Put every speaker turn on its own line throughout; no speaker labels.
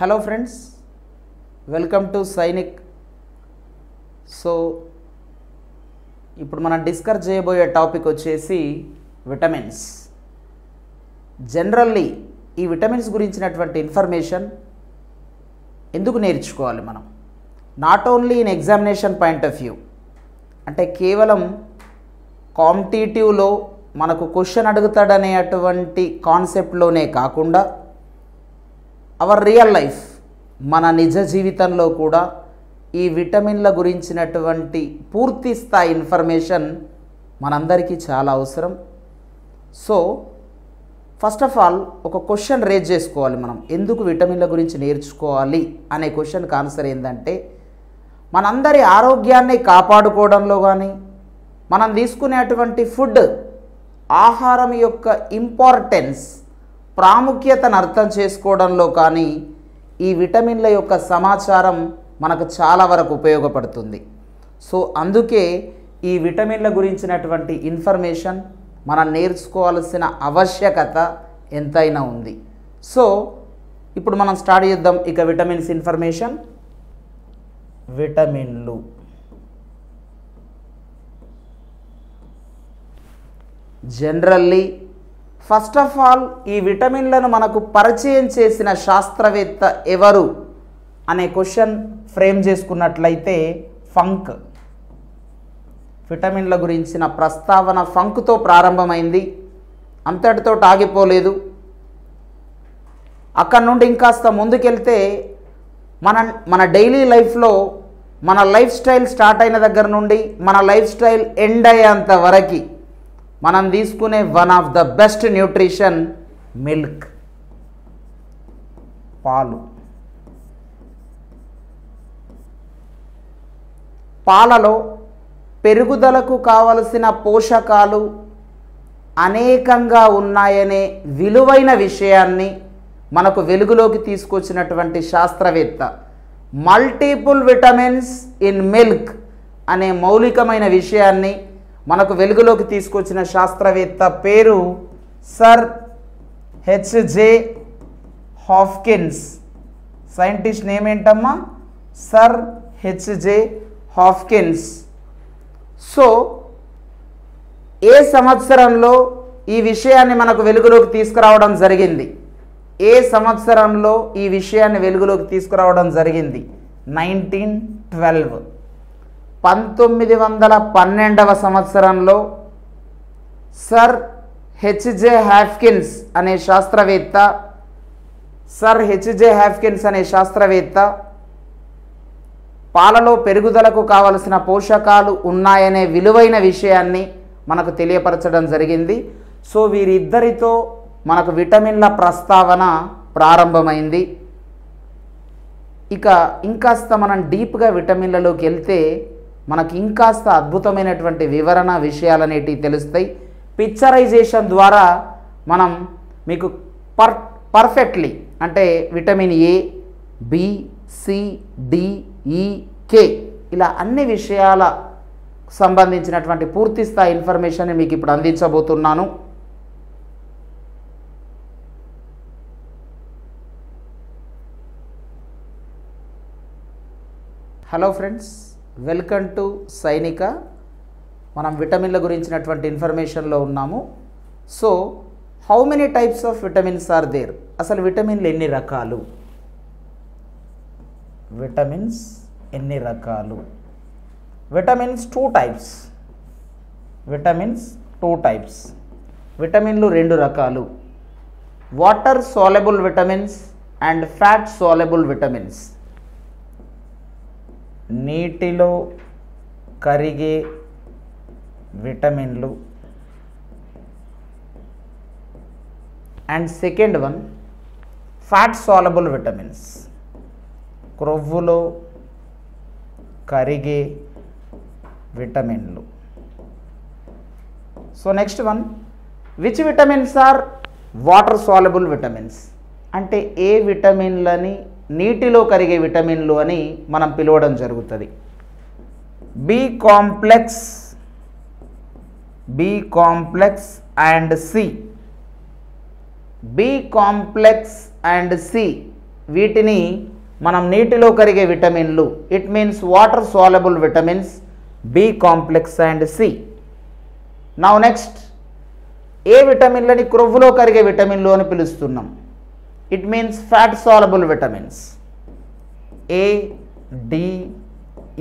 Hello friends, welcome to Sainik. So ఇప్పుడు మనం discuss చేయబోయే టాపిక్ వచ్చేసి విటమిన్స్. జనరల్లీ ఈ విటమిన్స్ గురించినటువంటి ఇన్ఫర్మేషన్ ఎందుకు నేర్చుకోవాలి మనం? Not only in examination point of view, అంటే కేవలం కాంపిటీటివ్లో మనకు క్వశ్చన్ అడుగుతాడనే అటువంటి కాన్సెప్ట్లోనే కాకుండా అవర్ రియల్ లైఫ్, మన నిజ జీవితంలో కూడా ఈ విటమిన్ల గురించినటువంటి పూర్తి స్థాయి ఇన్ఫర్మేషన్ మనందరికీ చాలా అవసరం. సో ఫస్ట్ ఆఫ్ ఆల్ ఒక క్వశ్చన్ రేజ్ చేసుకోవాలి మనం, ఎందుకు విటమిన్ల గురించి నేర్చుకోవాలి అనే క్వశ్చన్కి ఆన్సర్ ఏంటంటే, మనందరి ఆరోగ్యాన్ని కాపాడుకోవడంలో కానీ, మనం తీసుకునేటువంటి ఫుడ్, ఆహారం యొక్క ఇంపార్టెన్స్, ప్రాముఖ్యతను అర్థం చేసుకోవడంలో కానీ ఈ విటమిన్ల యొక్క సమాచారం మనకు చాలా వరకు ఉపయోగపడుతుంది. సో అందుకే ఈ విటమిన్ల గురించినటువంటి ఇన్ఫర్మేషన్ మనం నేర్చుకోవాల్సిన ఆవశ్యకత ఎంతైనా ఉంది. సో ఇప్పుడు మనం స్టార్ట్ చేద్దాం ఇక విటమిన్స్ ఇన్ఫర్మేషన్. విటమిన్లు జనరల్లీ ఫస్ట్ ఆఫ్ ఆల్ ఈ విటమిన్లను మనకు పరిచయం చేసిన శాస్త్రవేత్త ఎవరు అనే క్వశ్చన్ ఫ్రేమ్ చేసుకున్నట్లయితే ఫంక్. విటమిన్ల గురించిన ప్రస్తావన ఫంక్తో ప్రారంభమైంది, అంతటితో ఆగిపోలేదు. అక్కడ నుండి ఇంకాస్త ముందుకెళ్తే మన డైలీ లైఫ్లో మన లైఫ్ స్టైల్ స్టార్ట్ అయిన దగ్గర నుండి మన లైఫ్ స్టైల్ ఎండ్ అయ్యేంత వరకు మనం తీసుకునే one of the best nutrition milk, పాలు. పాలలో పెరుగుదలకు కావలసిన పోషకాలు అనేకంగా ఉన్నాయనే విలువైన విషయాన్ని మనకు వెలుగులోకి తీసుకొచ్చినటువంటి శాస్త్రవేత్త, మల్టిపుల్ విటమిన్స్ ఇన్ మిల్క్ అనే మౌలికమైన విషయాన్ని మనకు వెలుగులోకి తీసుకొచ్చిన శాస్త్రవేత్త పేరు sir H J Hopkins. Scientist name ఏంటమ్మా? Sir H J Hopkins. సో ఏ సంవత్సరంలో ఈ విషయాన్ని మనకు వెలుగులోకి తీసుకురావడం జరిగింది? ఏ సంవత్సరంలో ఈ విషయాన్ని వెలుగులోకి తీసుకురావడం జరిగింది? 1912. 1912వ సంవత్సరంలో సర్ హెచ్జే హాప్కిన్స్ అనే శాస్త్రవేత్త పాలలో పెరుగుదలకు కావలసిన పోషకాలు ఉన్నాయనే విలువైన విషయాన్ని మనకు తెలియపరచడం జరిగింది. సో వీరిద్దరితో మనకు విటమిన్ల ప్రస్తావన ప్రారంభమైంది. ఇక ఇంకాస్త మనం డీప్గా విటమిన్లలోకి వెళ్తే మనకి ఇంకాస్త అద్భుతమైనటువంటి వివరణ విషయాలు అనేటివి తెలుస్తాయి. పిక్చరైజేషన్ ద్వారా మనం మీకు పర్ఫెక్ట్లీ, అంటే vitamin A, B, C, D, E, K, ఇలా అన్ని విషయాల సంబంధించినటువంటి పూర్తి స్థాయి ఇన్ఫర్మేషన్ మీకు ఇప్పుడు అందించబోతున్నాను. Hello friends, welcome to Sainika. మనం విటమిన్ల గురించినటువంటి ఇన్ఫర్మేషన్లో ఉన్నాము. So how many types of vitamins are there? అసలు విటమిన్లు ఎన్ని రకాలు? విటమిన్స్ ఎన్ని రకాలు? Vitamins two types. విటమిన్లు రెండు రకాలు, water soluble vitamins and fat soluble vitamins. నీటిలో కరిగే విటమిన్లు. And second one fat soluble vitamins, క్రొవ్వులో కరిగే విటమిన్లు. So next one, which vitamins are water soluble vitamins? అంటే ఏ విటమిన్లని నీటిలో కరిగే విటమిన్లు అని మనం పిలవడం జరుగుతుంది. B complex and C. B complex and C వీటిని మనం నీటిలో కరిగే విటమిన్లు, it means water soluble vitamins B complex and C. Now next, ఏ విటమిన్లని క్రొవ్వులో కరిగే విటమిన్లు అని పిలుస్తున్నాం? It means fat soluble vitamins A, D,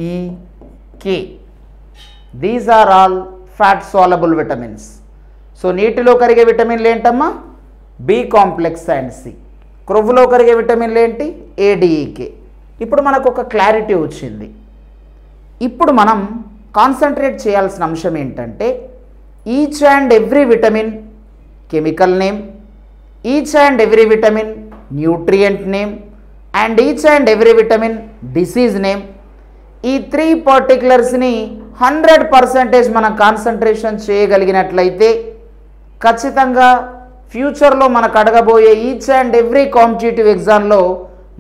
E, K. These are all fat soluble vitamins. So నీటిలో కరిగే విటమిన్లు ఏంటమ్మా? B complex and C. క్రొవ్వులో కరిగే విటమిన్లు ఏంటి? ఏడిఈకే. ఇప్పుడు మనకు ఒక క్లారిటీ వచ్చింది. ఇప్పుడు మనం కాన్సన్ట్రేట్ చేయాల్సిన అంశం ఏంటంటే, each and every vitamin chemical name, each and every vitamin nutrient name and each and every vitamin disease name. ఈ 3 పర్టికులర్స్ని 100% మనం కాన్సన్ట్రేషన్ చేయగలిగినట్లయితే ఖచ్చితంగా ఫ్యూచర్లో మనకు అడగబోయే ఈచ్ అండ్ ఎవ్రీ కాంపిటేటివ్ ఎగ్జామ్లో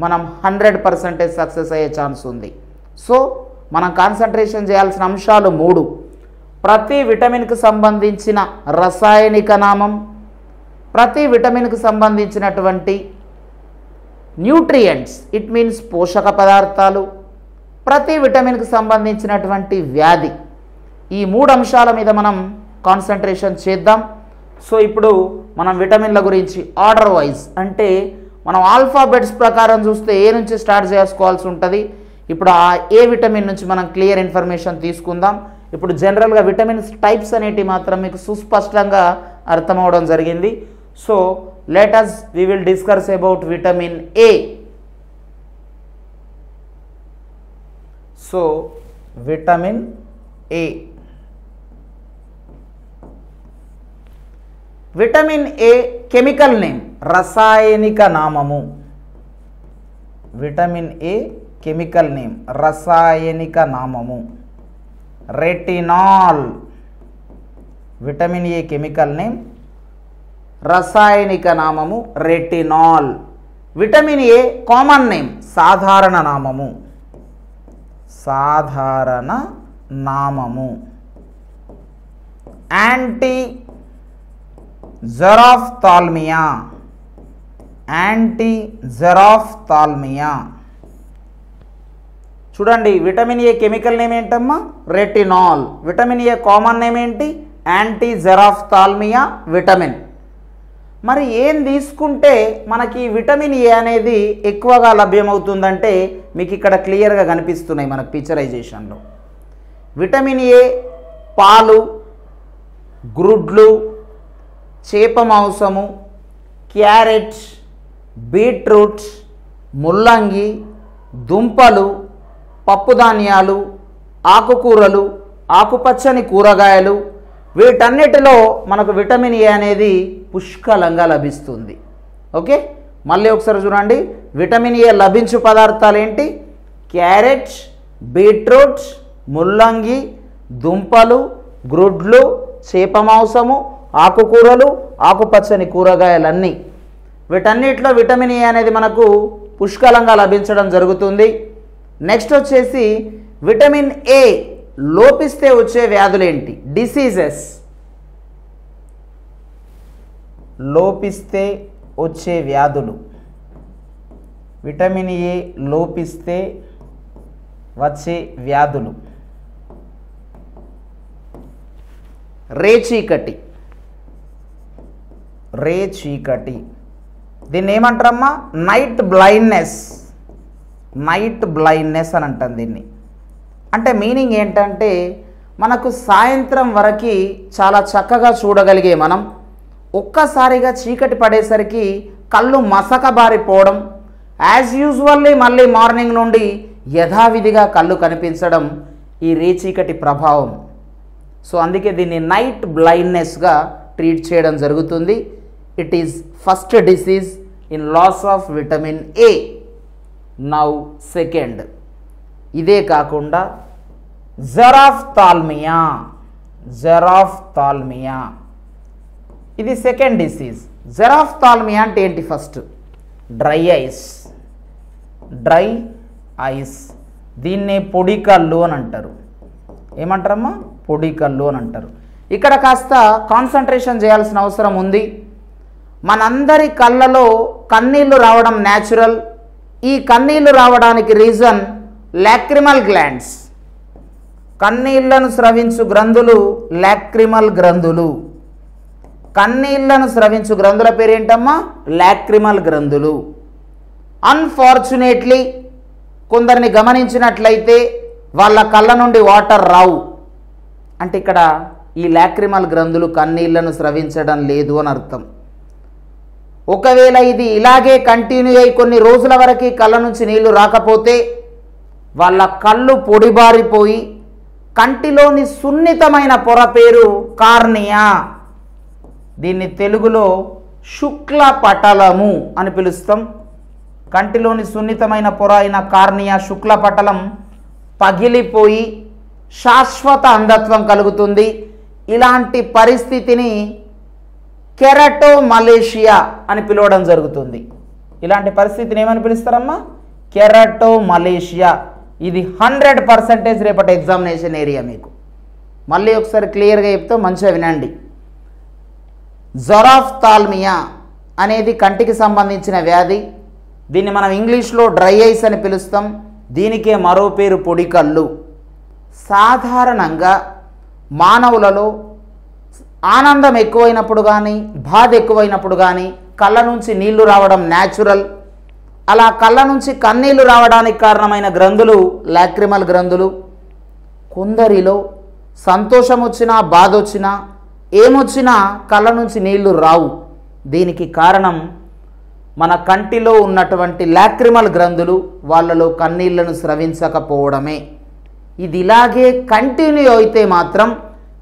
మనం 100% సక్సెస్ అయ్యే ఛాన్స్ ఉంది. సో మనం కాన్సన్ట్రేషన్ చేయాల్సిన అంశాలు 3. ప్రతి విటమిన్కి సంబంధించిన రసాయనిక నామం, ప్రతి విటమిన్కి సంబంధించినటువంటి న్యూట్రియంట్స్, ఇట్ మీన్స్ పోషక పదార్థాలు, ప్రతి విటమిన్కి సంబంధించినటువంటి వ్యాధి. ఈ 3 అంశాల మీద మనం కాన్సన్ట్రేషన్ చేద్దాం. సో ఇప్పుడు మనం విటమిన్ల గురించి ఆర్డర్ వైజ్, అంటే మనం ఆల్ఫాబెట్స్ ప్రకారం చూస్తే ఏ నుంచి స్టార్ట్ చేసుకోవాల్సి ఉంటుంది. ఇప్పుడు ఆ ఏ విటమిన్ నుంచి మనం క్లియర్ ఇన్ఫర్మేషన్ తీసుకుందాం. ఇప్పుడు జనరల్గా విటమిన్స్ టైప్స్ అనేటివి మాత్రం మీకు సుస్పష్టంగా అర్థమవడం జరిగింది. So let us we will discuss about vitamin A. So vitamin A. Vitamin A chemical name, రసాయనిక నామము. విటమిన్ ఏ కెమికల్ నేమ్, రసాయనిక నామము retinol. Vitamin A chemical name, రసాయనిక నామము retinol. Vitamin A common name, సాధారణ నామము, సాధారణ నామము యాంటీ జెరాఫ్థాల్మియా, యాంటీ జెరాఫ్థాల్మియా. చూడండి, విటమిన్ ఏ కెమికల్ నేమ్ ఏంటమ్మా? Retinol. Vitamin A common name ఏంటి? Anti xerophthalmia vitamin. మరి ఏం తీసుకుంటే మనకి విటమిన్ ఏ అనేది ఎక్కువగా లభ్యమవుతుందంటే మీకు ఇక్కడ క్లియర్గా కనిపిస్తున్నాయి మనకు పిక్చరైజేషన్లో. విటమిన్ ఏ పాలు, గ్రుడ్లు, చేప మాంసము, క్యారెట్, బీట్రూట్, ముల్లంగి, దుంపలు, పప్పుధాన్యాలు, ఆకుకూరలు, ఆకుపచ్చని కూరగాయలు, వీటన్నిటిలో మనకు విటమిన్ ఏ అనేది పుష్కలంగా లభిస్తుంది. ఓకే, మళ్ళీ ఒకసారి చూడండి. విటమిన్ ఏ లభించు పదార్థాలు ఏంటి? క్యారెట్, బీట్రూట్, ముల్లంగి, దుంపలు, గ్రుడ్లు, చేప మాంసము, ఆకుకూరలు, ఆకుపచ్చని కూరగాయలన్నీ. వీటన్నిటిలో విటమిన్ ఏ అనేది మనకు పుష్కలంగా లభించడం జరుగుతుంది. నెక్స్ట్ వచ్చేసి విటమిన్ ఏ లోపిస్తే వచ్చే వ్యాధులు ఏంటి? డిసీజెస్. లోపిస్తే వచ్చే వ్యాధులు, విటమిన్ ఏ లోపిస్తే వచ్చే వ్యాధులు. రేచీకటి, రేచీకటి. దీన్ని ఏమంటారమ్మా? నైట్ బ్లైండ్నెస్, నైట్ బ్లైండ్నెస్ అని అంటాం దీన్ని. అంటే మీనింగ్ ఏంటంటే మనకు సాయంత్రం వరకు చాలా చక్కగా చూడగలిగే మనం ఒక్కసారిగా చీకటి పడేసరికి కళ్ళు మసకబారిపోవడం, యాజ్ యూజువల్లీ మళ్ళీ మార్నింగ్ నుండి యథావిధిగా కళ్ళు కనిపించడం ఈ రేచీకటి ప్రభావం. సో అందుకే దీన్ని నైట్ బ్లైండ్నెస్గా ట్రీట్ చేయడం జరుగుతుంది. It is first disease in loss of vitamin A. Now second, ఇదే కాకుండా జెరాఫ్థాల్మియా, జెరాఫ్థాల్మియా ఇది సెకండ్ డిసీజ్. జెరాఫ్థాల్మియా అంటే ఏంటి? First dry ice, dry ice. దీన్నే పొడి కళ్ళు అని అంటారు. ఏమంటారమ్మా? పొడి కళ్ళు అని అంటారు. ఇక్కడ కాస్త కాన్సన్ట్రేషన్ చేయాల్సిన అవసరం ఉంది. మనందరి కళ్ళలో కన్నీళ్ళు రావడం న్యాచురల్, ఈ కన్నీళ్లు రావడానికి రీజన్ లాక్రిమల్ గ్లాండ్స్. కన్నీళ్లను స్రవించు గ్రంథులు లాక్రిమల్ గ్రంథులు. కన్నీళ్లను స్రవించు గ్రంథుల పేరేంటమ్మా? లాక్రిమల్ గ్రంథులు. అన్ఫార్చునేట్లీ కొందరిని గమనించినట్లయితే వాళ్ళ కళ్ళ నుండి వాటర్ రావు. అంటే ఇక్కడ ఈ లాక్రిమల్ గ్రంథులు కన్నీళ్లను స్రవించడం లేదు అని అర్థం. ఒకవేళ ఇది ఇలాగే కంటిన్యూ అయ్యి కొన్ని రోజుల వరకు కళ్ళ నుంచి నీళ్లు రాకపోతే వాళ్ళ కళ్ళు పొడిబారిపోయి కంటిలోని సున్నితమైన పొర పేరు కార్నియా. దీన్ని తెలుగులో శుక్ల పటలము అని పిలుస్తాం. కంటిలోని సున్నితమైన పొర అయిన కార్నియా శుక్ల పటలం పగిలిపోయి శాశ్వత అంధత్వం కలుగుతుంది. ఇలాంటి పరిస్థితిని కెరటోమలేషియా అని పిలవడం జరుగుతుంది. ఇలాంటి పరిస్థితిని ఏమని పిలుస్తారమ్మా? కెరటోమలేషియా. ఇది 100% రేపటి ఎగ్జామినేషన్ ఏరియా. మీకు మళ్ళీ ఒకసారి క్లియర్గా చెప్తే మంచిగా వినండి. జొరాఫ్థాల్మియా అనేది కంటికి సంబంధించిన వ్యాధి. దీన్ని మనం ఇంగ్లీష్లో డ్రై ఐస్ అని పిలుస్తాం. దీనికే మరో పేరు పొడి కళ్ళు. సాధారణంగా మానవులలో ఆనందం ఎక్కువైనప్పుడు కానీ బాధ ఎక్కువైనప్పుడు కానీ కళ్ళ నుంచి నీళ్లు రావడం న్యాచురల్. అలా కళ్ళ నుంచి కన్నీళ్లు రావడానికి కారణమైన గ్రంథులు లాక్రిమల్ గ్రంథులు. కొందరిలో సంతోషం వచ్చినా బాధ వచ్చినా ఏమొచ్చినా కళ్ళ నుంచి నీళ్లు రావు. దీనికి కారణం మన కంటిలో ఉన్నటువంటి లాక్రిమల్ గ్రంథులు వాళ్ళలో కన్నీళ్లను స్రవించకపోవడమే. ఇది ఇలాగే కంటిన్యూ అయితే మాత్రం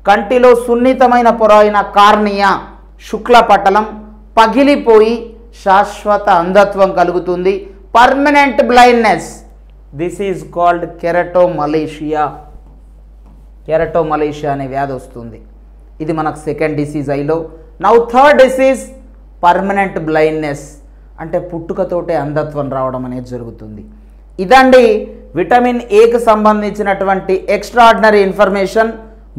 కంటిలో సున్నితమైన పొర అయిన కార్నియా శుక్ల పటలం పగిలిపోయి శాశ్వత అంధత్వం కలుగుతుంది. Permanent blindness. This is called keratomalacia. Keratomalacia అనే వ్యాధి వస్తుంది. ఇది మనకు సెకండ్ డిసీజ్ ఐలో. Now third disease permanent blindness. అంటే పుట్టుకతోటే అంధత్వం రావడం అనేది జరుగుతుంది. ఇదండి విటమిన్ ఏకి సంబంధించినటువంటి ఎక్స్ట్రాడినరీ ఇన్ఫర్మేషన్.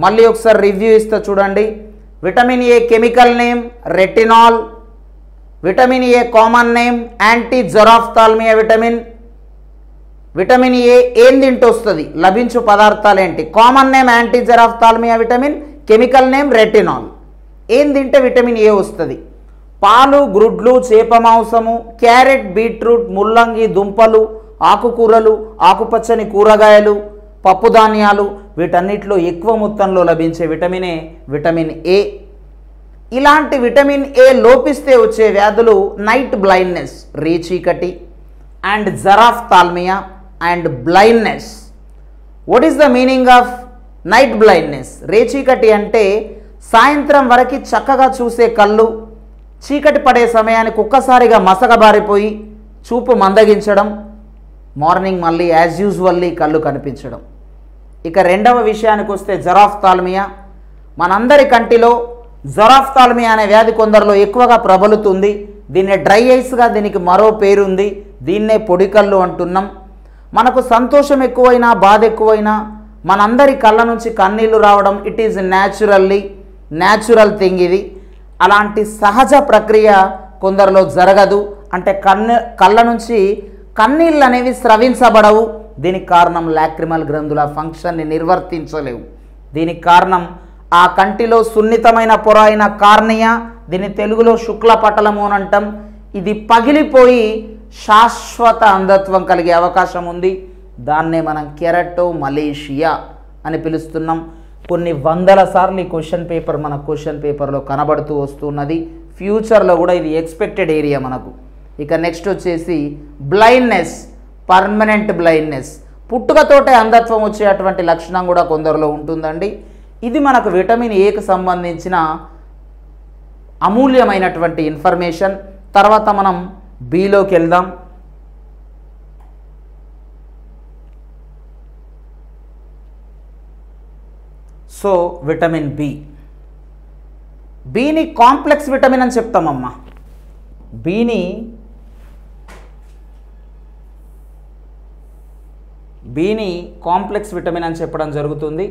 మళ్ళీ ఒకసారి రివ్యూ ఇస్తే చూడండి. Vitamin A chemical name retinol. Vitamin A common name anti xerophthalmia vitamin. Vitamin A ఏం తింటూ వస్తుంది? లభించు పదార్థాలు ఏంటి? Common name anti xerophthalmia vitamin, chemical name retinol. ఏం తింటే విటమిన్ ఏ వస్తుంది? పాలు, గ్రుడ్లు, చేప మాంసము, క్యారెట్, బీట్రూట్, ముల్లంగి, దుంపలు, ఆకుకూరలు, ఆకుపచ్చని కూరగాయలు, పప్పుధాన్యాలు, వీటన్నిటిలో ఎక్కువ మొత్తంలో లభించే విటమినే విటమిన్ ఏ. ఇలాంటి విటమిన్ ఏ లోపిస్తే వచ్చే వ్యాధులు నైట్ బ్లైండ్నెస్, రేచీకటి, and xerophthalmia and blindness. What is the meaning of night blindness? రేచీకటి అంటే సాయంత్రం వరకు చక్కగా చూసే కళ్ళు చీకటి పడే సమయానికి ఒక్కసారిగా మసకబారిపోయి చూపు మందగించడం, మార్నింగ్ మళ్ళీ యాజ్ యూజువల్లీ కళ్ళు కనిపించడం. ఇక రెండవ విషయానికి వస్తే జొరాఫ్థాల్మియా. మనందరి కంటిలో జొరాఫ్థాల్మియా అనే వ్యాధి కొందరిలో ఎక్కువగా ప్రబలుతుంది. దీన్ని డ్రై ఐస్గా దీనికి మరో పేరుంది. దీన్నే పొడి కళ్ళు అంటున్నాం. మనకు సంతోషం ఎక్కువైనా బాధ ఎక్కువైనా మనందరి కళ్ళ నుంచి కన్నీళ్లు రావడం ఇట్ ఈజ్ న్యాచురల్ థింగ్. ఇది అలాంటి సహజ ప్రక్రియ కొందరిలో జరగదు. అంటే కళ్ళ నుంచి కన్నీళ్ళు అనేవి స్రవించబడవు. దీనికి కారణం లాక్రిమల్ గ్రంథుల ఫంక్షన్ని నిర్వర్తించలేవు. దీనికి కారణం ఆ కంటిలో సున్నితమైన పొర అయిన కార్నియా, దీన్ని తెలుగులో శుక్ల పటలము అని అంటాం. ఇది పగిలిపోయి శాశ్వత అంధత్వం కలిగే అవకాశం ఉంది. దాన్నే మనం కెరటోమలేషియా అని పిలుస్తున్నాం. కొన్ని వందల సార్లు ఈ క్వశ్చన్ పేపర్ మన క్వశ్చన్ పేపర్లో కనబడుతూ వస్తున్నది. ఫ్యూచర్లో కూడా ఇది ఎక్స్పెక్టెడ్ ఏరియా మనకు. ఇక నెక్స్ట్ వచ్చేసి బ్లైండ్నెస్, పర్మనెంట్ బ్లైండ్నెస్. పుట్టుకతోటే అంధత్వం వచ్చేటువంటి లక్షణం కూడా కొందరిలో ఉంటుందండి. ఇది మనకు విటమిన్ ఏకి సంబంధించిన అమూల్యమైనటువంటి ఇన్ఫర్మేషన్. తర్వాత మనం బిలోకి వెళ్దాం. సో విటమిన్ బిని కాంప్లెక్స్ విటమిన్ అని చెప్తామమ్మా. బిని కాంప్లెక్స్ విటమిన్ అని చెప్పడం జరుగుతుంది.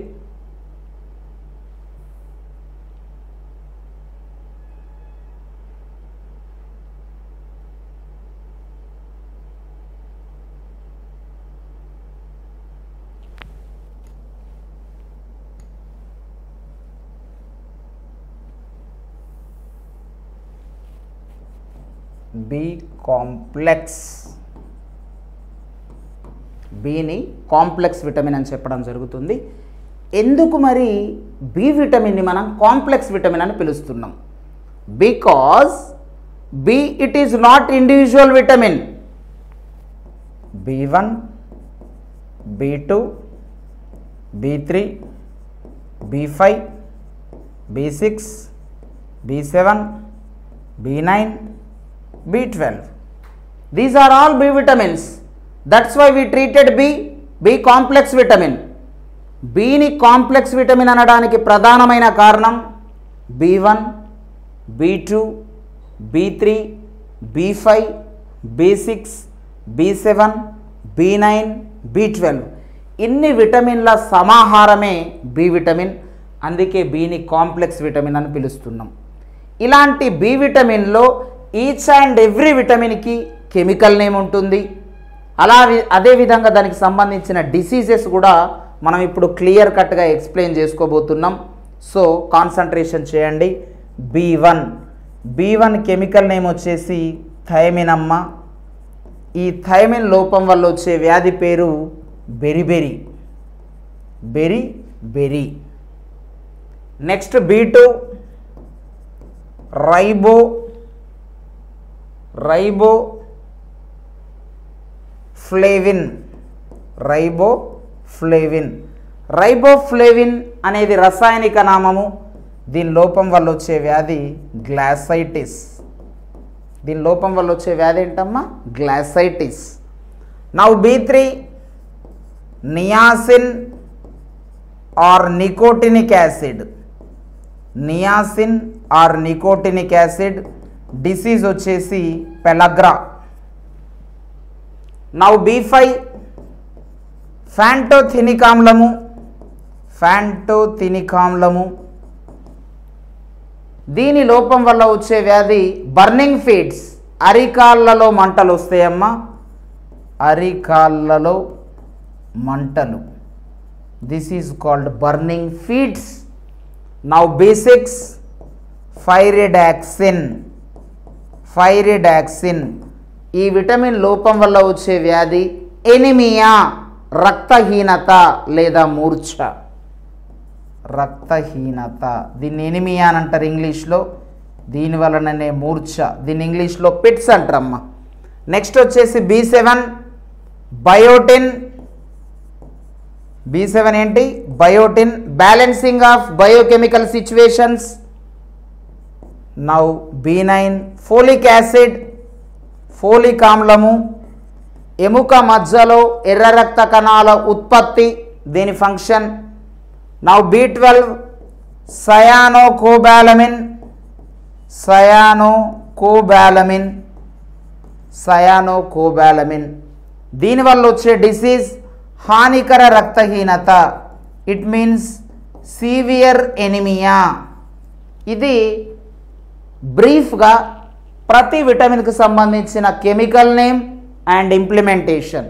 బి కాంప్లెక్స్, బిని కాంప్లెక్స్ విటమిన్ అని చెప్పడం జరుగుతుంది. ఎందుకు మరి బి విటమిన్ని మనం కాంప్లెక్స్ విటమిన్ అని పిలుస్తున్నాం? Because B it is not individual vitamin. B1, B2, B3, B5, B6, B7, B9, B12. These are all B vitamins. That's why we treated B complex vitamin. Bని complex vitamin అనడానికి ప్రధానమైన కారణం B1, B2, B3, B5, B6, B7, B9, B12 ఇన్ని విటమిన్ల సమాహారమే B vitamin. అందుకే బిని complex vitamin అని పిలుస్తున్నాం. ఇలాంటి B విటమిన్లో ఈచ్ అండ్ ఎవ్రీ విటమిన్కి కెమికల్ నేమ్ ఉంటుంది. అదేవిధంగా దానికి సంబంధించిన డిసీజెస్ కూడా మనం ఇప్పుడు క్లియర్ కట్గా ఎక్స్ప్లెయిన్ చేసుకోబోతున్నాం. సో కాన్సన్ట్రేషన్ చేయండి. B1 కెమికల్ నేమ్ వచ్చేసి థైమిన్ అమ్మ. ఈ థైమిన్ లోపం వల్ల వచ్చే వ్యాధి పేరు బెరీ. నెక్స్ట్ B2 రైబోఫ్లేవిన్ అనేది రసాయనిక నామము. దీని లోపం వల్ల వచ్చే వ్యాధి గ్లాసైటిస్. ఏంటమ్మా? Glossitis. Now B3 niacin or nicotinic acid. Disease వచ్చేసి పెలగ్రా. Now B5 ఫ్యాంటోథినిక్ ఆమ్లము. దీని లోపం వల్ల వచ్చే వ్యాధి బర్నింగ్ ఫీట్స్. అరికాళ్ళలో మంటలు వస్తాయమ్మా, this is called burning feets. Now B6 pyridoxine. ఈ విటమిన్ లోపం వల్ల వచ్చే వ్యాధి ఎనిమియా, రక్తహీనత లేదా మూర్ఛ. దీన్ని ఎనిమియా అని అంటారు ఇంగ్లీష్లో. దీని వలననే మూర్ఛ. దీన్ని ఇంగ్లీష్లో పిట్స్ అంటారమ్మా. నెక్స్ట్ వచ్చేసి B7 బయోటిన్. B7 ఏంటి? Biotin. Balancing of biochemical situations. Now B9 folic ఆమ్లము. ఎముక మధ్యలో ఎర్ర రక్త కణాల ఉత్పత్తి, దీని ఫంక్షన్. Now B12 సయానోకోబాలమిన్. దీనివల్ల వచ్చే డిసీజ్ హానికర రక్తహీనత. It means severe anaemia. ఇది బ్రీఫ్గా ప్రతి విటమిన్కి సంబంధించిన కెమికల్ నేమ్ అండ్ ఇంప్లిమెంటేషన్.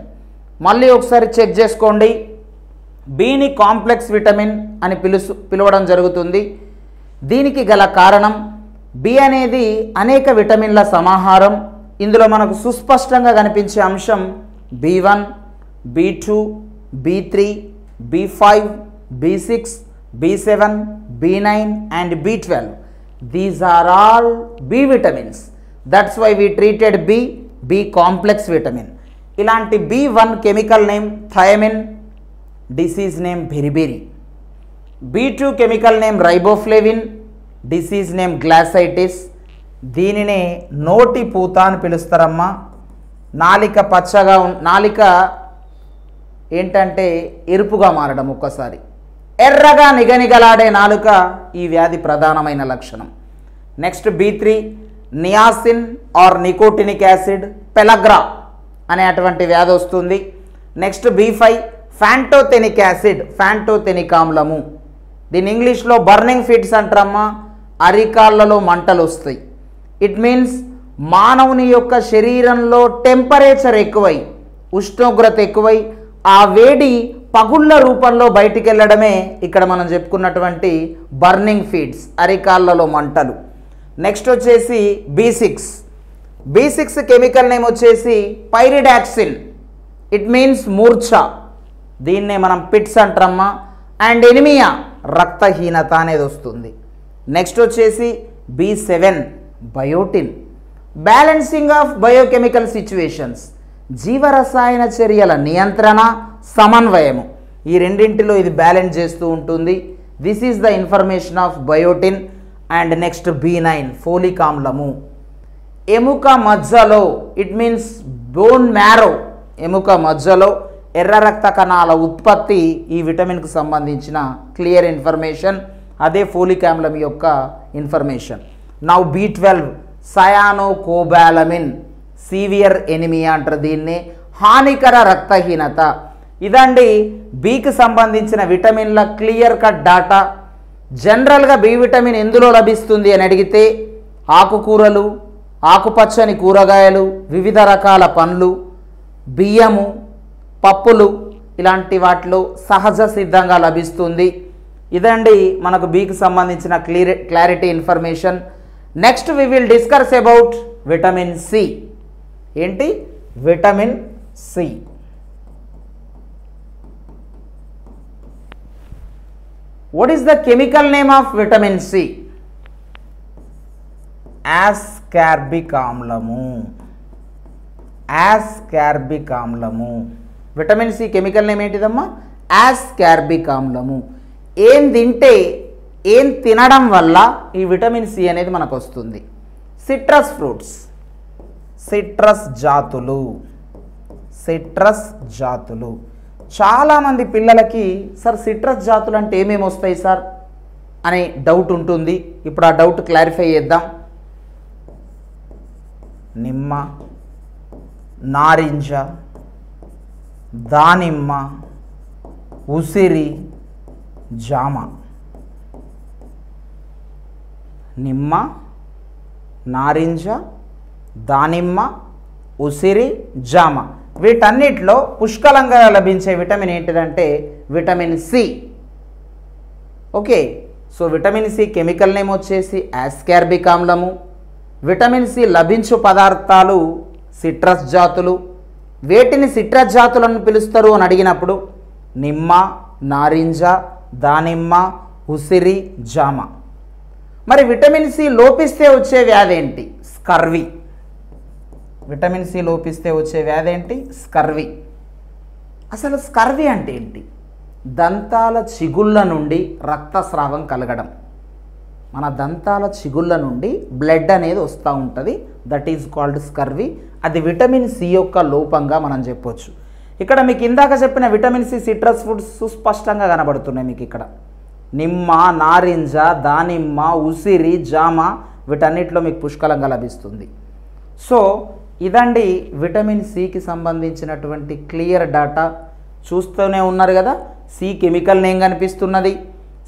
మళ్ళీ ఒకసారి చెక్ చేసుకోండి. బిని కాంప్లెక్స్ విటమిన్ అని పిలవడం జరుగుతుంది. దీనికి గల కారణం బి అనేది అనేక విటమిన్ల సమాహారం. ఇందులో మనకు సుస్పష్టంగా కనిపించే అంశం B1, B2, B3, B5, B6, B7, B9 and B12. These are all B vitamins. That's why we treated B complex vitamin. ఇలాంటి B1 chemical name thiamine, disease name beriberi. B2 chemical name riboflavin, disease name glossitis. దీనినే నోటి పూత అని పిలుస్తారమ్మా. నాలిక ఏంటంటే ఎరుపుగా మారడం, ఒక్కసారి ఎర్రగా నిగనిగలాడే నాలుక ఈ వ్యాధి ప్రధానమైన లక్షణం. Next B3 niacin or nicotinic acid, pellagra అనే అటువంటి వ్యాధి వస్తుంది. నెక్స్ట్ B5 ఫ్యాంటోథెనిక్ ఆమ్లము. దీని ఇంగ్లీష్లో బర్నింగ్ ఫిట్స్ అంటారమ్మా. అరికాళ్ళలో మంటలు వస్తాయి. ఇట్ మీన్స్ మానవుని యొక్క శరీరంలో టెంపరేచర్ ఎక్కువై, ఉష్ణోగ్రత ఎక్కువై, ఆ వేడి పగుళ్ళ రూపంలో బయటికి వెళ్ళడమే ఇక్కడ మనం చెప్పుకున్నటువంటి బర్నింగ్ ఫీడ్స్, అరికాళ్ళలో మంటలు. నెక్స్ట్ వచ్చేసి B6 B6 కెమికల్ నేమ్ వచ్చేసి పైరిడాక్సిన్, ఇట్ మీన్స్ మూర్ఛ, దీన్నే మనం పిట్స్ అంటారమ్మా. అండ్ ఎనిమియా, రక్తహీనత అనేది వస్తుంది. నెక్స్ట్ వచ్చేసి B7 biotin, balancing of biochemical situations, జీవరసాయన చర్యల నియంత్రణ, సమన్వయము, ఈ రెండింటిలో ఇది బ్యాలెన్స్ చేస్తూ ఉంటుంది. This is the information of biotin. And next B9 folic ఆమ్లము, ఎముక మజ్జలో, ఇట్ మీన్స్ బోన్ మ్యారో, ఎముక మజ్జలో ఎర్ర రక్త కణాల ఉత్పత్తి ఈ విటమిన్కు సంబంధించిన క్లియర్ ఇన్ఫర్మేషన్, అదే ఫోలిక్ ఆమ్లం యొక్క information. Now B12 cyanocobalamin, severe anaemia అంటారు దీన్ని, హానికర రక్తహీనత. ఇదండి బికి సంబంధించిన విటమిన్ల క్లియర్ కట్ డాటా. జనరల్గా బి విటమిన్ ఎందులో లభిస్తుంది అని అడిగితే ఆకుకూరలు, ఆకుపచ్చని కూరగాయలు, వివిధ రకాల పండ్లు, బియ్యము, పప్పులు, ఇలాంటి వాటిలో సహజ సిద్ధంగా లభిస్తుంది. ఇదండి మనకు బికి సంబంధించిన clarity information. Next we will discuss about vitamin C. ఏంటి? Vitamin C. What is the chemical name of vitamin C? Ascorbic ఆమ్లము. Ascorbic ఆమ్లము. విటమిన్ సి కెమికల్ నేమ్ ఏంటిదమ్మా? Ascorbic ఆమ్లము. ఏం తింటే, ఏం తినడం వల్ల ఈ విటమిన్ సి అనేది మనకు వస్తుంది? సిట్రస్ ఫ్రూట్స్, సిట్రస్ జాతులు, సిట్రస్ జాతులు. చాలామంది పిల్లలకి సార్ సిట్రస్ జాతులు అంటే ఏమేమి వస్తాయి సార్ అనే డౌట్ ఉంటుంది. ఇప్పుడు ఆ డౌట్ క్లారిఫై చేద్దాం. నిమ్మ, నారింజ, దానిమ్మ, ఉసిరి, జామ. నిమ్మ, నారింజ, దానిమ్మ, ఉసిరి, జామ, వీటన్నిటిలో పుష్కలంగా లభించే విటమిన్ ఏంటిదంటే vitamin C. Okay, so vitamin C chemical name వచ్చేసి ఆస్కార్బిక్ ఆమ్లము. విటమిన్ సి లభించు పదార్థాలు సిట్రస్ జాతులు. వేటిని సిట్రస్ జాతులను పిలుస్తారు అని అడిగినప్పుడు నిమ్మ, నారింజ, దానిమ్మ, ఉసిరి, జామ. మరి విటమిన్ సి లోపిస్తే వచ్చే వ్యాధి ఏంటి? స్కర్వి. విటమిన్ సి లోపిస్తే వచ్చే వ్యాధి ఏంటి? స్కర్వి. అసలు స్కర్వి అంటే ఏంటి? దంతాల చిగుళ్ళ నుండి రక్తస్రావం కలగడం. మన దంతాల చిగుళ్ళ నుండి బ్లడ్ అనేది వస్తూ ఉంటుంది. That is called scurvy. అది విటమిన్ సి యొక్క లోపంగా మనం చెప్పొచ్చు. ఇక్కడ మీకు ఇందాక చెప్పిన విటమిన్ సి సిట్రస్ ఫ్రూట్స్ సుస్పష్టంగా కనబడుతున్నాయి మీకు ఇక్కడ. నిమ్మ, నారింజ, దానిమ్మ, ఉసిరి, జామ, వీటన్నిటిలో మీకు పుష్కలంగా లభిస్తుంది. సో ఇదండి విటమిన్ సికి సంబంధించినటువంటి క్లియర్ డాటా. చూస్తూనే ఉన్నారు కదా, సి కెమికల్ నేమ్ కనిపిస్తున్నది,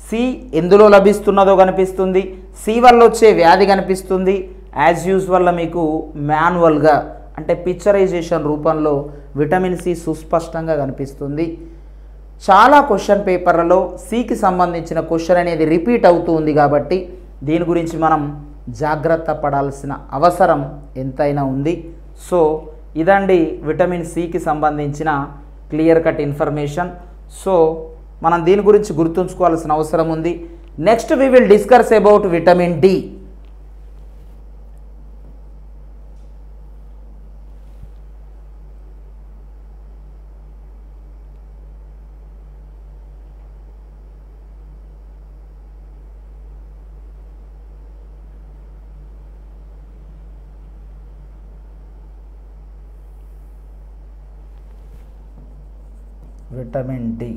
సి ఎందులో లభిస్తున్నదో కనిపిస్తుంది, సి వల్ల వచ్చే వ్యాధి కనిపిస్తుంది. యాజ్ యూజువల్గా మీకు మాన్యువల్గా అంటే పిక్చరైజేషన్ రూపంలో విటమిన్ సి సుస్పష్టంగా కనిపిస్తుంది. చాలా క్వశ్చన్ పేపర్లలో సికి సంబంధించిన క్వశ్చన్ అనేది రిపీట్ అవుతూ ఉంది కాబట్టి దీని గురించి మనం జాగ్రత్త పడాల్సిన అవసరం ఎంతైనా ఉంది. సో ఇదండి విటమిన్ సికి సంబంధించిన క్లియర్ కట్ ఇన్ఫర్మేషన్. సో మనం దీని గురించి గుర్తుంచుకోవాల్సిన అవసరం ఉంది. Next we will discuss about vitamin D. Vitamin D.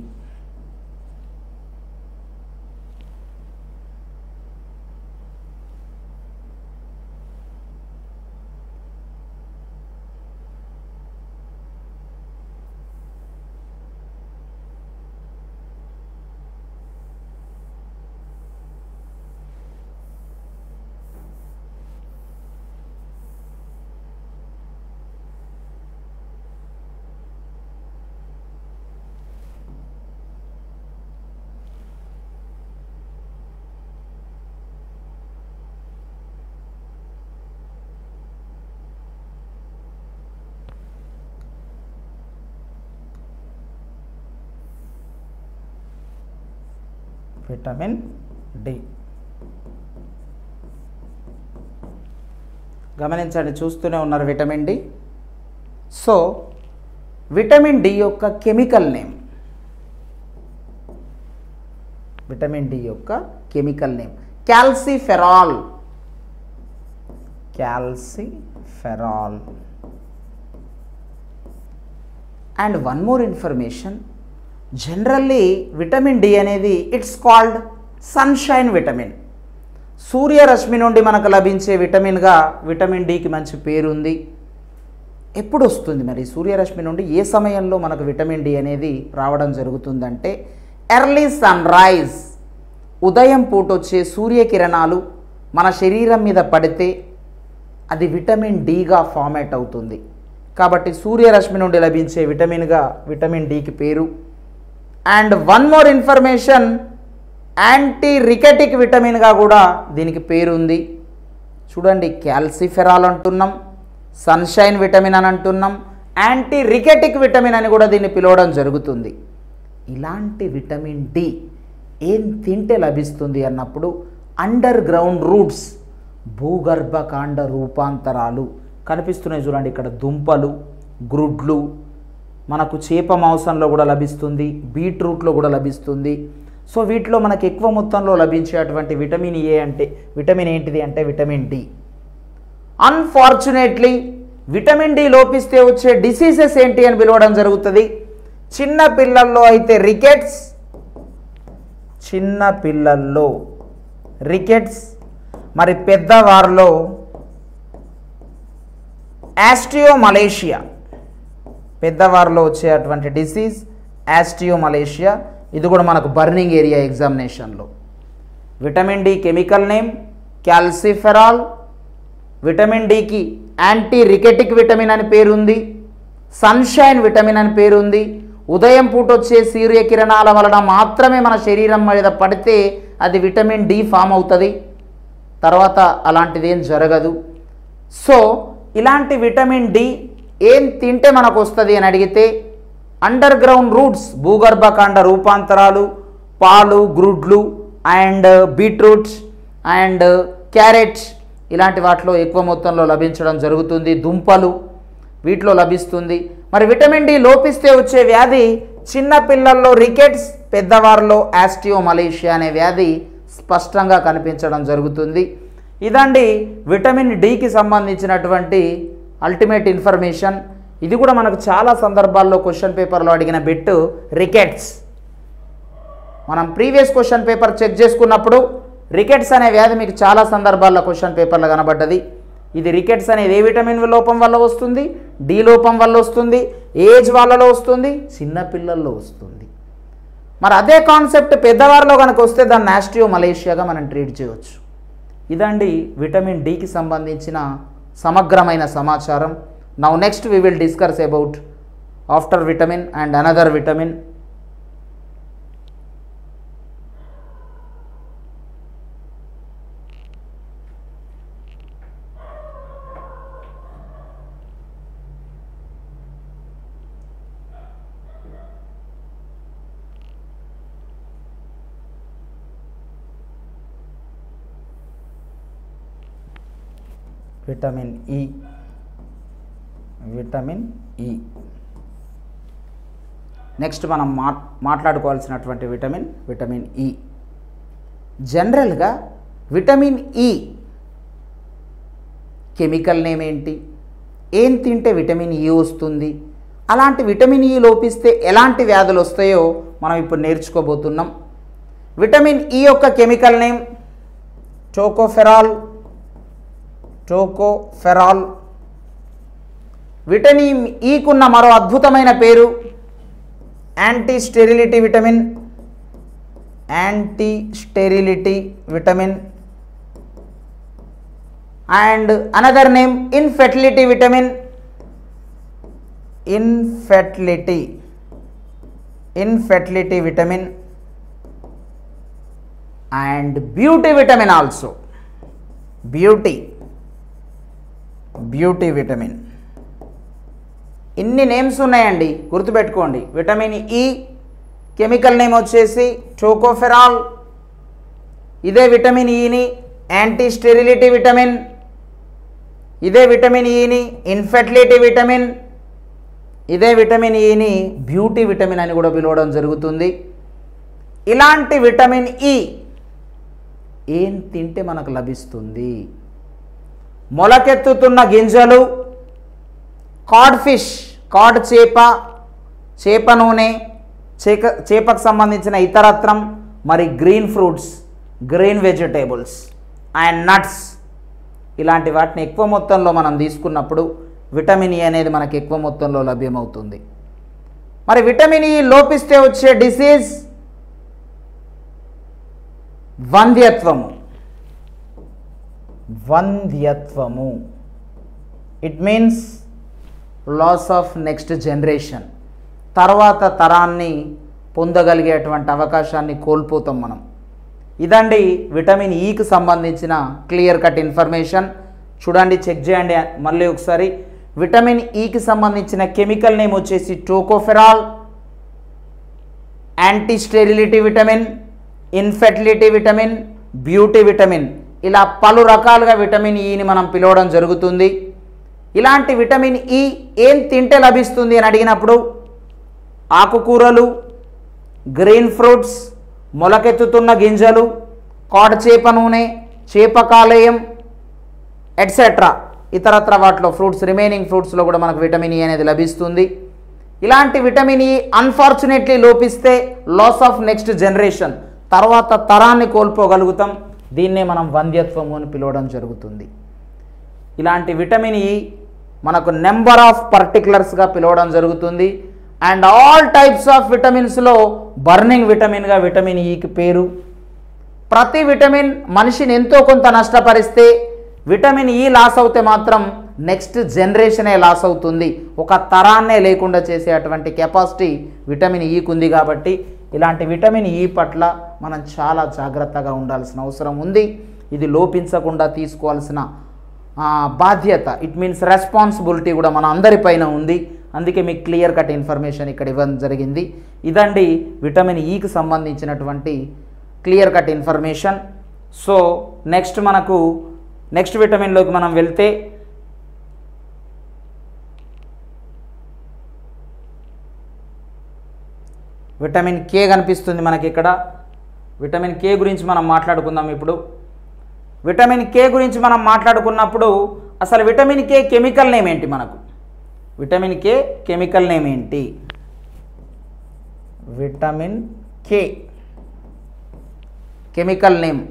Vitamin D. గమనించండి, చూస్తూనే ఉన్నారు vitamin D. So vitamin D యొక్క కెమికల్ నేమ్, విటమిన్ డి యొక్క chemical name calciferol. Calciferol. And one more information, generally vitamin D అనేది it's called sunshine vitamin. సూర్యరశ్మి నుండి మనకు లభించే విటమిన్గా విటమిన్ డికి మంచి పేరు ఉంది. ఎప్పుడు వస్తుంది మరి సూర్యరశ్మి నుండి ఏ సమయంలో మనకు విటమిన్ డి అనేది రావడం జరుగుతుందంటే ఎర్లీ సన్ రైజ్, ఉదయం పూట వచ్చే సూర్యకిరణాలు మన శరీరం మీద పడితే అది విటమిన్ డిగా ఫార్మేట్ అవుతుంది. కాబట్టి సూర్యరశ్మి నుండి లభించే విటమిన్గా విటమిన్ డికి పేరు. And one more information, anti rachitic విటమిన్గా కూడా దీనికి పేరు ఉంది. చూడండి, క్యాల్సిఫెరాల్ అంటున్నాం, సన్షైన్ విటమిన్ అని అంటున్నాం, యాంటీ రికెటిక్ విటమిన్ అని కూడా దీన్ని పిలవడం జరుగుతుంది. ఇలాంటి విటమిన్ డి ఏం తింటే లభిస్తుంది అన్నప్పుడు అండర్ గ్రౌండ్ రూట్స్, భూగర్భకాండ రూపాంతరాలు కనిపిస్తున్నాయి చూడండి. ఇక్కడ దుంపలు, గ్రుడ్లు, మనకు చేప మాంసంలో కూడా లభిస్తుంది, బీట్రూట్లో కూడా లభిస్తుంది. సో వీటిలో మనకు ఎక్కువ మొత్తంలో లభించేటువంటి విటమిన్ ఏ అంటే విటమిన్ ఏంటిది అంటే vitamin D. Unfortunately vitamin D లోపిస్తే వచ్చే డిసీజెస్ ఏంటి అని పిలవడం జరుగుతుంది. చిన్న పిల్లల్లో అయితే రికెట్స్, చిన్న పిల్లల్లో రికెట్స్, మరి పెద్దవారిలో యాస్టియోమలేషియా, పెద్దవారిలో వచ్చేటువంటి డిసీజ్ యాస్టియోమలేషియా. ఇది కూడా మనకు బర్నింగ్ ఏరియా ఎగ్జామినేషన్లో. Vitamin D chemical name calciferol. Vitamin డికి యాంటీ రికెటిక్ విటమిన్ అని పేరుంది, సన్షైన్ విటమిన్ అని పేరుంది. ఉదయం పూట వచ్చే సూర్యకిరణాల వలన మాత్రమే మన శరీరం మీద పడితే అది విటమిన్ డి ఫామ్ అవుతుంది, తర్వాత అలాంటిది ఏం జరగదు. సో ఇలాంటి విటమిన్ డి ఏం తింటే మనకు వస్తుంది అని అడిగితే అండర్ గ్రౌండ్ రూట్స్, భూగర్భకాండ రూపాంతరాలు, పాలు, గ్రుడ్లు అండ్ బీట్రూట్స్ అండ్ క్యారెట్స్ ఇలాంటి వాటిలో ఎక్కువ మొత్తంలో లభించడం జరుగుతుంది. దుంపలు వీటిలో లభిస్తుంది. మరి విటమిన్ డి లోపిస్తే వచ్చే వ్యాధి చిన్న పిల్లల్లో రికెట్స్, పెద్దవారిలో యాస్టియోమలేషియా అనే వ్యాధి స్పష్టంగా కనిపించడం జరుగుతుంది. ఇదండి విటమిన్ డికి సంబంధించినటువంటి అల్టిమేట్ ఇన్ఫర్మేషన్. ఇది కూడా మనకు చాలా సందర్భాల్లో క్వశ్చన్ పేపర్లో అడిగిన బిట్ రికెట్స్. మనం ప్రీవియస్ క్వశ్చన్ పేపర్ చెక్ చేసుకున్నప్పుడు రికెట్స్ అనే వ్యాధి మీకు చాలా సందర్భాల్లో క్వశ్చన్ పేపర్లో కనబడ్డది. ఇది రికెట్స్ అనేది ఏ విటమిన్ లోపం వల్ల వస్తుంది? డి లోపం వల్ల వస్తుంది. ఏజ్ వాళ్ళలో వస్తుంది, చిన్నపిల్లల్లో వస్తుంది. మరి అదే కాన్సెప్ట్ పెద్దవారిలో కనుక వస్తే దాన్ని యాస్టియోమలేషియాగా మనం ట్రీట్ చేయవచ్చు. ఇదండి విటమిన్ డికి సంబంధించిన సమగ్రమైన సమాచారం. Now next we will discuss about after vitamin and another vitamin. Vitamin E. Vitamin E. Next మనం మాట్లాడుకోవాల్సినటువంటి విటమిన్ ఈ. జనరల్గా విటమిన్ ఈ కెమికల్ నేమ్ ఏంటి, ఏం తింటే విటమిన్ ఈ వస్తుంది, అలాంటి విటమిన్ ఈ లోపిస్తే ఎలాంటి వ్యాధులు వస్తాయో మనం ఇప్పుడు నేర్చుకోబోతున్నాం. విటమిన్ ఈ యొక్క chemical name tocopherol. Tocopherol. Vitamin ఈకున్న మరో అద్భుతమైన పేరు anti sterility vitamin. Anti sterility vitamin. And another name infertility vitamin. Infertility vitamin and beauty vitamin also. Beauty vitamin. ఇన్ని నేమ్స్ ఉన్నాయండి, గుర్తుపెట్టుకోండి. విటమిన్ ఈ కెమికల్ నేమ్ వచ్చేసి tocopherol. ఇదే విటమిన్ ఈని యాంటీ స్టెరిలిటీ విటమిన్, ఇదే విటమిన్ ఈని ఇన్ఫెర్టిలిటీ విటమిన్, ఇదే vitamin ఈని బ్యూటీ విటమిన్ అని కూడా పిలవడం జరుగుతుంది. ఇలాంటి విటమిన్ ఈ ఏం తింటే మనకు లభిస్తుంది? మొలకెత్తుతున్న గింజలు, కాడ్ ఫిష్, కాడ్ చేప, చేప నూనె, చేపకు సంబంధించిన ఇతరత్రం, మరి green fruits, green vegetables and nuts, ఇలాంటి వాటిని ఎక్కువ మొత్తంలో మనం తీసుకున్నప్పుడు విటమిన్ ఈ అనేది మనకి ఎక్కువ మొత్తంలో లభ్యమవుతుంది. మరి విటమిన్ ఈ లోపిస్తే వచ్చే డిసీజ్ వంధ్యత్వము. వంధ్యత్వము it means loss of next generation, తర్వాత తరాన్ని పొందగలిగేటువంటి అవకాశాన్ని కోల్పోతాం మనం. ఇదండి విటమిన్ ఈకి సంబంధించిన క్లియర్ కట్ ఇన్ఫర్మేషన్. చూడండి, చెక్ చేయండి మళ్ళీ ఒకసారి. విటమిన్ ఈకి సంబంధించిన కెమికల్ నేమ్ వచ్చేసి tocopherol, anti sterility vitamin, infertility vitamin, beauty vitamin, ఇలా పలు రకాలుగా విటమిన్ ఈని మనం పిలవడం జరుగుతుంది. ఇలాంటి విటమిన్ ఈ ఏం తింటే లభిస్తుంది అని అడిగినప్పుడు ఆకుకూరలు, గ్రీన్ ఫ్రూట్స్, మొలకెత్తుతున్న గింజలు, కాడ్ చేప నూనె, చేప కాలేయం ఎట్సెట్రా, ఇతరత్ర వాటిలో ఫ్రూట్స్, రిమైనింగ్ ఫ్రూట్స్లో కూడా మనకు విటమిన్ ఈ అనేది లభిస్తుంది. ఇలాంటి విటమిన్ ఈ అన్ఫార్చునేట్లీ లోపిస్తే లాస్ ఆఫ్ నెక్స్ట్ జనరేషన్, తర్వాత తరాన్ని కోల్పోగలుగుతాం. దీన్నే మనం వంధ్యత్వము అని పిలవడం జరుగుతుంది. ఇలాంటి విటమిన్ ఈ మనకు నెంబర్ ఆఫ్ పర్టికులర్స్గా పిలవడం జరుగుతుంది. అండ్ ఆల్ టైప్స్ ఆఫ్ విటమిన్స్లో బర్నింగ్ విటమిన్గా విటమిన్ ఈకి పేరు. ప్రతి విటమిన్ మనిషిని ఎంతో కొంత నష్టపరిస్తే విటమిన్ ఈ లాస్ అవుతే మాత్రం నెక్స్ట్ జనరేషనే లాస్ అవుతుంది. ఒక తరాన్నే లేకుండా చేసే అటువంటి కెపాసిటీ విటమిన్ ఈకి ఉంది. కాబట్టి ఇలాంటి విటమిన్ ఈ పట్ల మనం చాలా జాగ్రత్తగా ఉండాల్సిన అవసరం ఉంది. ఇది లోపించకుండా తీసుకోవాల్సిన బాధ్యత, ఇట్ మీన్స్ రెస్పాన్సిబిలిటీ కూడా మన అందరిపైన ఉంది. అందుకే మీకు క్లియర్ కట్ ఇన్ఫర్మేషన్ ఇక్కడ ఇవ్వడం జరిగింది. ఇదండి విటమిన్ ఈకి సంబంధించినటువంటి clear cut information. So next విటమిన్లోకి మనం వెళ్తే విటమిన్ కే కనిపిస్తుంది మనకి ఇక్కడ. విటమిన్ కే గురించి మనం మాట్లాడుకుందాం ఇప్పుడు. విటమిన్ కే గురించి మనం మాట్లాడుకున్నప్పుడు అసలు విటమిన్ కే కెమికల్ నేమ్ ఏంటి? మనకు విటమిన్ కే కెమికల్ నేమ్ ఏంటి? Vitamin K chemical name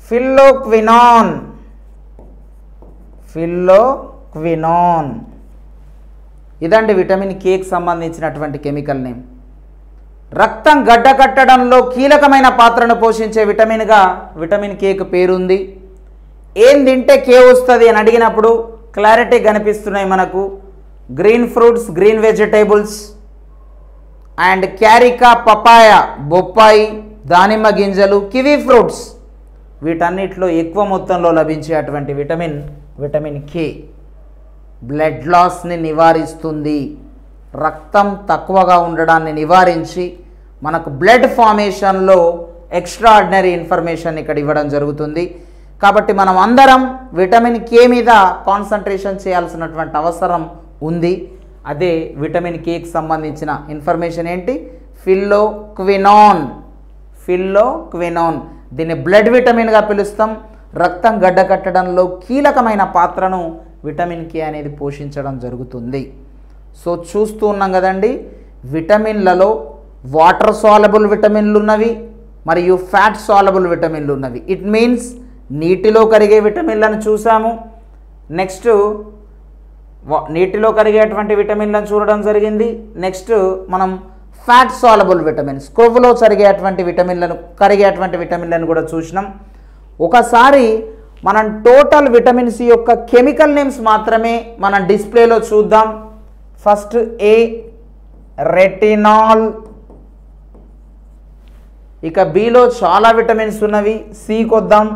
phylloquinone. Phylloquinone ఇదండి విటమిన్ కేకి సంబంధించినటువంటి కెమికల్ నేమ్. రక్తం గడ్డకట్టడంలో కీలకమైన పాత్రను పోషించే విటమిన్గా విటమిన్ కేకు పేరుంది. ఏం తింటే కే వస్తుంది అని అడిగినప్పుడు క్లారిటీ కనిపిస్తున్నాయి మనకు. Green fruits, green vegetables and carica, papaya, బొప్పాయి, దానిమ్మ గింజలు, కివీ ఫ్రూట్స్, వీటన్నిటిలో ఎక్కువ మొత్తంలో లభించే అటువంటి విటమిన్ కే బ్లడ్ లాస్ని నివారిస్తుంది. రక్తం తక్కువగా ఉండడాన్ని నివారించి మనకు బ్లడ్ ఫార్మేషన్లో ఎక్స్ట్రాఆర్డినరీ ఇన్ఫర్మేషన్ ఇక్కడ ఇవ్వడం జరుగుతుంది. కాబట్టి మనం అందరం విటమిన్ కే మీద కాన్సన్ట్రేషన్ చేయాల్సినటువంటి అవసరం ఉంది. అదే విటమిన్ కేకి సంబంధించిన ఇన్ఫర్మేషన్ ఏంటి? ఫిల్లోక్వినాన్. ఫిల్లోక్వినాన్ దీన్ని బ్లడ్ విటమిన్గా పిలుస్తాం. రక్తం గడ్డకట్టడంలో కీలకమైన పాత్రను విటమిన్ కే అనేది పోషించడం జరుగుతుంది. సో చూస్తూ ఉన్నాం కదండి, విటమిన్లలో వాటర్ సాలబుల్ విటమిన్లు ఉన్నవి మరియు ఫ్యాట్ సాలబుల్ విటమిన్లు ఉన్నవి. ఇట్ మీన్స్ నీటిలో కరిగే విటమిన్లను చూసాము. నెక్స్ట్ నీటిలో కరిగేటువంటి విటమిన్లను చూడడం జరిగింది. నెక్స్ట్ మనం ఫ్యాట్ సాలబుల్ విటమిన్స్, కొవ్వులో కరిగేటువంటి విటమిన్లను కూడా చూసినాం. ఒకసారి మనం టోటల్ విటమిన్స్ యొక్క కెమికల్ నేమ్స్ మాత్రమే మనం డిస్ప్లేలో చూద్దాం. ఫస్ట్ ఏ రెటినాల్, ఇక బిలో చాలా విటమిన్స్ ఉన్నవి. సికి వద్దాం,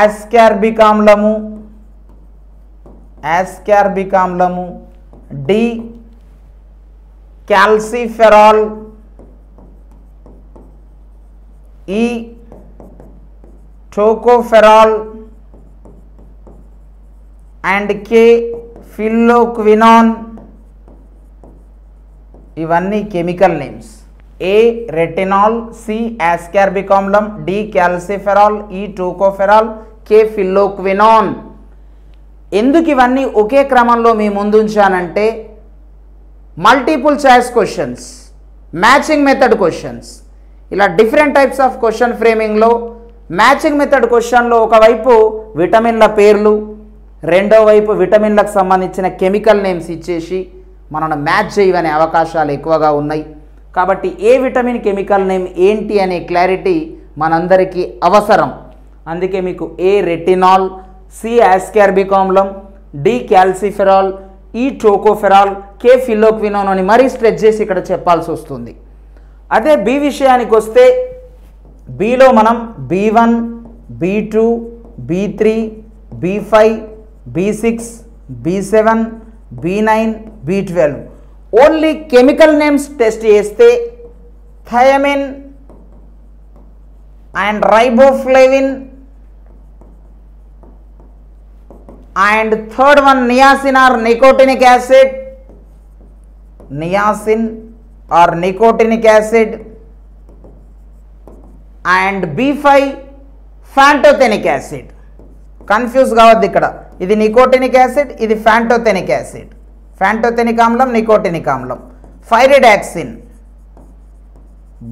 ఆస్కార్బిక్ ఆమ్లము, D calciferol, E tocopherol and K phylloquinone. ఇవన్నీ chemical names. A retinol, C ascorbic ఆమ్లం, D calciferol, E tocopherol, K phylloquinone. ఎందుకు ఇవన్నీ ఒకే క్రమంలో మీ ముందు ఉంచానంటే multiple choice questions, matching method questions, ఇలా డిఫరెంట్ టైప్స్ ఆఫ్ క్వశ్చన్ ఫ్రేమింగ్లో మ్యాచింగ్ మెథడ్ క్వశ్చన్లో ఒకవైపు విటమిన్ల పేర్లు, రెండో వైపు విటమిన్లకు సంబంధించిన కెమికల్ నేమ్స్ ఇచ్చేసి మనను మ్యాచ్ చేయవనే అవకాశాలు ఎక్కువగా ఉన్నాయి. కాబట్టి ఏ విటమిన్ కెమికల్ నేమ్ ఏంటి అనే క్లారిటీ మనందరికీ అవసరం. అందుకే మీకు ఏ రెటినాల్, సి ఆస్కార్బిక్ ఆమ్లం, D calciferol, E tocopherol, K ఫిల్లోక్వినాన్ అని మరీ స్ట్రెచ్ చేసి ఇక్కడ చెప్పాల్సి వస్తుంది. అదే బి విషయానికి వస్తే బిలో మనం B1, B2, B3, B5, B6, B7, B9, B12 only chemical names test చేస్తే thiamine and riboflavin and third one niacin or nicotinic acid, niacin or nicotinic acid, and B5 pantothenic acid. Confuse కావద్దు ఇక్కడ, ఇది nicotinic acid, ఇది ఫ్యాంటోథెనిక్ acid. ఫ్యాంటోథెనిక్ ఆమ్లం, nicotinic ఆమ్లం. Pyridoxine,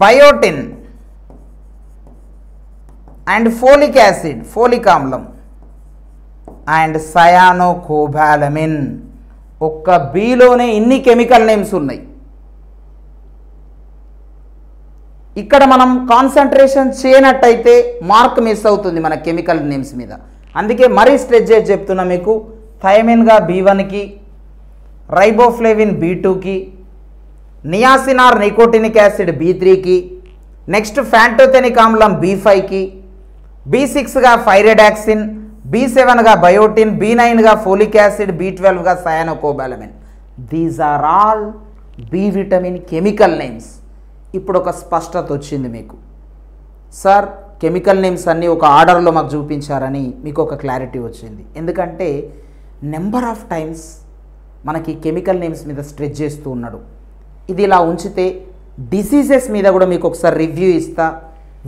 biotin and folic acid, folic ఆమ్లం and సయానోకోబాలమిన్. ఒక్క బిలోనే ఇన్ని కెమికల్ నేమ్స్ ఉన్నాయి. ఇక్కడ మనం కాన్సన్ట్రేషన్ చేయనట్టయితే మార్క్ మిస్ అవుతుంది మన కెమికల్ నేమ్స్ మీద. అందుకే మరీ స్ట్రెచ్ చేసి చెప్తున్నా మీకు. థయమిన్గా B1కి, రైబోఫ్లేవిన్ B2కి, నియాసిన్ ఆర్ నికోటినిక్ యాసిడ్ B3కి, నెక్స్ట్ ఫ్యాంటోథెనిక్ ఆమ్లం B5కి, B6గా ఫైరిడాక్సిన్, B7గా బయోటిన్, B9గా ఫోలిక్ యాసిడ్, B12గా cyanocobalamin. These are all B vitamin chemical names. ఇప్పుడు ఒక స్పష్టత వచ్చింది మీకు. సార్ కెమికల్ నేమ్స్ అన్నీ ఒక ఆర్డర్లో మాకు చూపించారని మీకు ఒక క్లారిటీ వచ్చింది. ఎందుకంటే నెంబర్ ఆఫ్ టైమ్స్ మనకి కెమికల్ నేమ్స్ మీద స్ట్రెచ్ చేస్తూ ఉన్నాడు. ఇది ఇలా ఉంచితే డిసీజెస్ మీద కూడా మీకు ఒకసారి రివ్యూ ఇస్తా.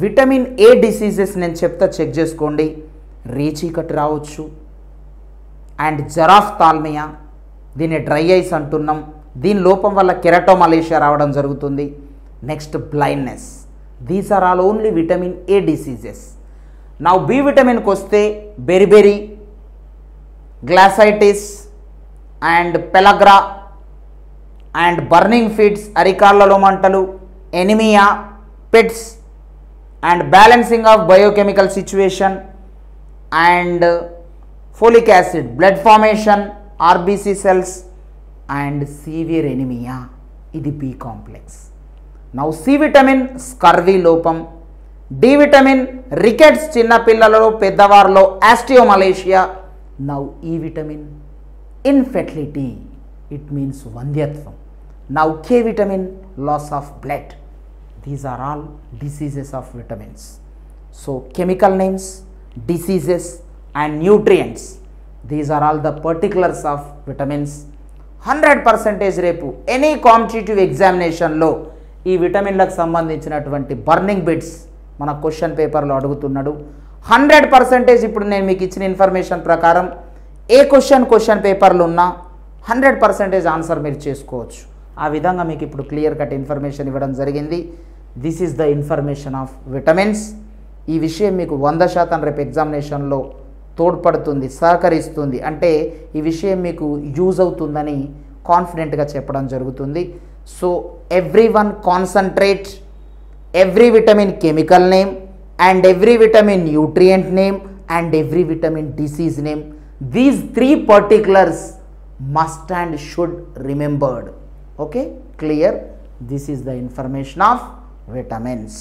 విటమిన్ ఏ డిసీజెస్ నేను చెప్తా, చెక్ చేసుకోండి. రీచీకట్ రావచ్చు, అండ్ జరాఫ్థాల్మియా, దీన్ని డ్రై ఐస్ అంటున్నాం. దీని లోపం వల్ల కెరటోమలేషియా రావడం జరుగుతుంది. Next blindness. These are all only vitamin A diseases. నా బి విటమిన్కి వస్తే beriberi, glossitis and pellagra and burning feets, అరికాళ్ళలో మంటలు, anaemia, fits and balancing of biochemical situation and folic acid, blood formation, RBC cells and severe anaemia. ఇది B complex. Now C vitamin scurvy లోపం, D vitamin rickets, చిన్నపిల్లలలో పెద్దవారిలో osteomalacia. Now E vitamin infertility, it means వంధ్యత్వం. Now K vitamin loss of blood. These are all diseases of vitamins. So chemical names, diseases and nutrients, these are all the particulars of vitamins. 100% రేపు any competitive ఎగ్జామినేషన్లో ఈ విటమిన్లకు సంబంధించినటువంటి burning bits మన question పేపర్లో అడుగుతున్నాడు. 100% ఇప్పుడు నేను మీకు ఇచ్చిన ఇన్ఫర్మేషన్ ప్రకారం ఏ క్వశ్చన్ పేపర్లో ఉన్నా 100% ఆన్సర్ మీరు చేసుకోవచ్చు. ఆ విధంగా మీకు ఇప్పుడు క్లియర్ కట్ ఇన్ఫర్మేషన్ ఇవ్వడం జరిగింది. This is the information of vitamins. ఈ విషయం మీకు 100% రేపు ఎగ్జామినేషన్లో తోడ్పడుతుంది, సహకరిస్తుంది. అంటే ఈ విషయం మీకు యూజ్ అవుతుందని కాన్ఫిడెంట్గా చెప్పడం జరుగుతుంది. So everyone concentrate, every vitamin chemical name and every vitamin nutrient name and every vitamin disease name. These 3 particulars must and should remembered. Okay, clear? This is the information of vitamins.